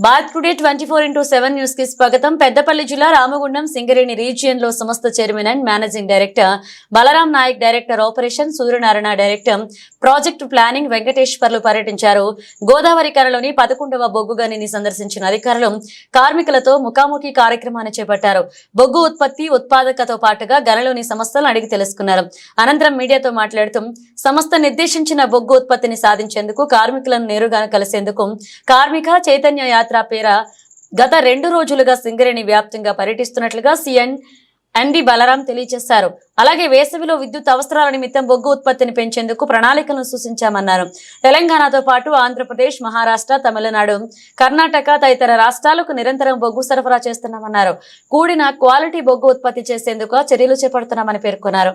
Bath today 24/7 news కి స్వాగతం. పెద్దపల్లి జిల్లా రామగుండం సింగరేణి రీజియన్ లో సంస్థ chairman and managing director Balram Naik, director operation Suryanarayana, director project planning Venkateswarlu పర్యటించారు. గోదావరి కరలోని 11వ బొగ్గు గనిని సందర్శించిన అధికారులు కార్మికులతో ముఖాముఖి కార్యక్రమాన్ని చేపట్టారు. బొగ్గు ఉత్పత్తి, ఉత్పాదకతో పాటుగా గనిలోని సమస్యలను అడిగి తెలుసుకున్నారు. అనంతరం మీడియాతో మాట్లాడుతూ సంస్థ నిర్దేశించిన బొగ్గు ఉత్పత్తిని సాధించేందుకు కార్మికులను నేరుగా కలిసేందుకు కార్మిక చైతన్య యాత్ర పేర గత 2 రోజులుగా సింగరేణి వ్యాప్తంగా పర్యటిస్తున్నట్లుగా సిఎన్ బలరాం తెలియజేశారు. అలాగే వేసవిలో విద్యుత్ అవసరాల నిమిత్తం బొగ్గు ఉత్పత్తిని పెంచేందుకు ప్రణాళికలను సూచించామన్నారు. తెలంగాణతో పాటు ఆంధ్రప్రదేశ్, మహారాష్ట్ర, తమిళనాడు, కర్ణాటక తదితర రాష్ట్రాలకు నిరంతరం బొగ్గు సరఫరా చేస్తున్నామన్నారు. కూడిన క్వాలిటీ బొగ్గు ఉత్పత్తి చేసేందుకు చర్యలు చేపడుతున్నామని పేర్కొన్నారు.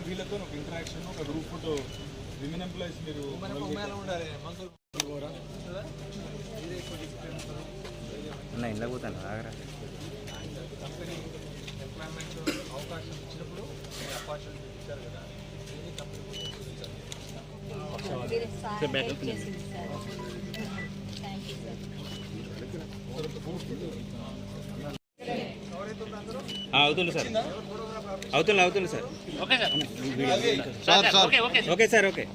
వీళ్ళతో ఒక ఇంటరాక్షన్, ఒక గ్రూప్ ఫోటో, విమెన్ ఎంప్లాయీస్ మీరు ఇంట్లో పోతాను ఆగరా. కంపెనీ ఎంప్లాయ్మెంట్ అవకాశం ఇచ్చినప్పుడు ఆపర్చునిటీ ఇచ్చారు కదా, అవుతుంది సార్, అవుతుంది sir. Okay sir, okay sir, okay.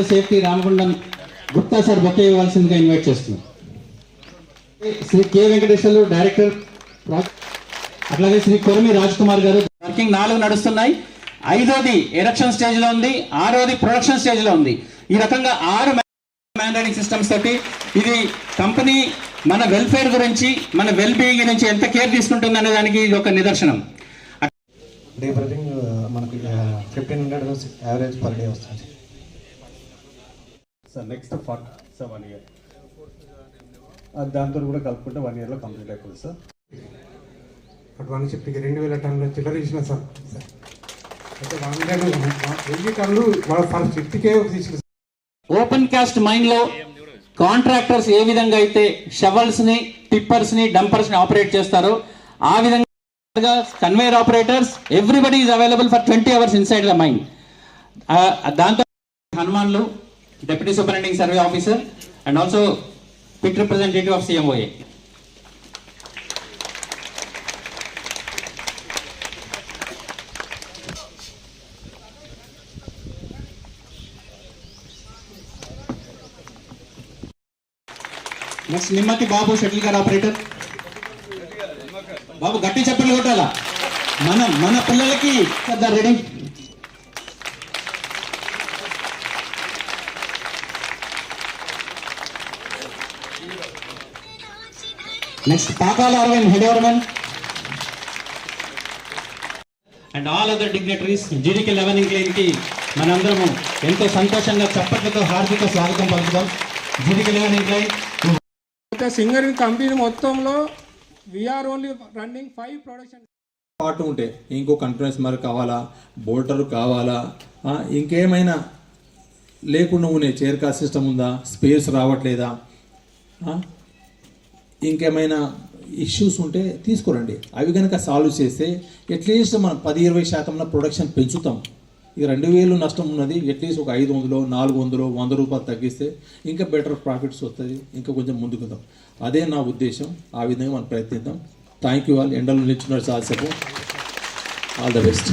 Safety Ramagundam Gupta sir bouquet ఇవ్వాల్సిందిగా ఇన్వైట్ చేస్తున్నాం. శ్రీ కె వెంకటేశ్వర్లు, డైరెక్టర్, అట్లాగే శ్రీ కొరమి రాజ్ కుమార్ గారు. వర్కింగ్ 4 నడుస్తున్నాయి. 5వది ఎరక్షన్ స్టేజ్ లో ఉంది, 6వది ప్రొడక్షన్ స్టేజ్ లో ఉంది. ఈ రకంగా 6 మ్యానుఫ్యాక్చరింగ్ సిస్టమ్స్ తోటి ఇది కంపెనీ మన వెల్ఫేర్ గురించి, మన వెల్ బీయింగ్ గురించి ఎంత కేర్ తీసుకుంటుంది అనే దానికి ఇది ఒక నిదర్శనం. డే బ్రీతింగ్ మనకి 1500 యావరేజ్ పర్ డే వస్తుంది సార్. నెక్స్ట్ 1 ఇయర్ దాంతో కూడా కలుపుకుంటే 1 ఇయర్లో కంప్లీట్ అయిపోతుంది సార్. బట్ 150 2000 టన్నుల చిల్లర ఇచ్చిన సార్. అయితే 1000 టన్నులు ఫస్ట్ షిఫ్ట్కే తీసుకు. ఓపెన్ కాస్ట్ మైన్ లో కాంట్రాక్టర్స్ ఏ విధంగా అయితే షవల్స్ ని, టిప్పర్స్ ని, డంపర్స్ ని ఆపరేట్ చేస్తారో ఆ విధంగా conveyor operators everybody is available for 20 hours inside the mine. దాంతో హనుమాన్లు, deputy superintending survey officer and also pit representative of CMOA. Next Nimmaki Babu, shuttle car operator. Babu గట్టి చెప్పలు కొట్టాలా, మన పిల్లలకి ready. Next Pakala Aravind, head overman and all other dignitaries. జీడీకి 11 incline కి మనందరము ఎంతో సంతోషంగా చప్పట్లతో హార్దిక స్వాగతం పలుకుతాం. జీడీకి 11 ఇంక్లైన్ సింగరేణి కంపెనీ మొత్తంలో వీఆర్ ఓన్లీ రన్నింగ్ 5 ప్రొడక్షన్ పాటు ఉంటే ఇంకో కంటిన్యూస్ మరి కావాలా, బోల్టర్ కావాలా, ఇంకేమైనా లేకుండా ఉన్నాయి, చైర్ కార్ సిస్టమ్ ఉందా, స్పేస్ రావట్లేదా, ఇంకేమైనా ఇష్యూస్ ఉంటే తీసుకురండి. అవి కనుక సాల్వ్ చేస్తే అట్లీస్ట్ మనం 10-20% ప్రొడక్షన్ పెంచుతాం. ఇక 2000 నష్టం ఉన్నది, అట్లీస్ట్ ఒక 500 400 100 రూపాయలు తగ్గిస్తే ఇంకా బెటర్ ప్రాఫిట్స్ వస్తుంది, ఇంకా కొంచెం ముందుకుదాం. అదే నా ఉద్దేశం. ఆ విధంగా మనం ప్రయత్నిద్దాం. Thank you all. ఎండలు నిల్చున్నారు చాలాసేపు. All the best.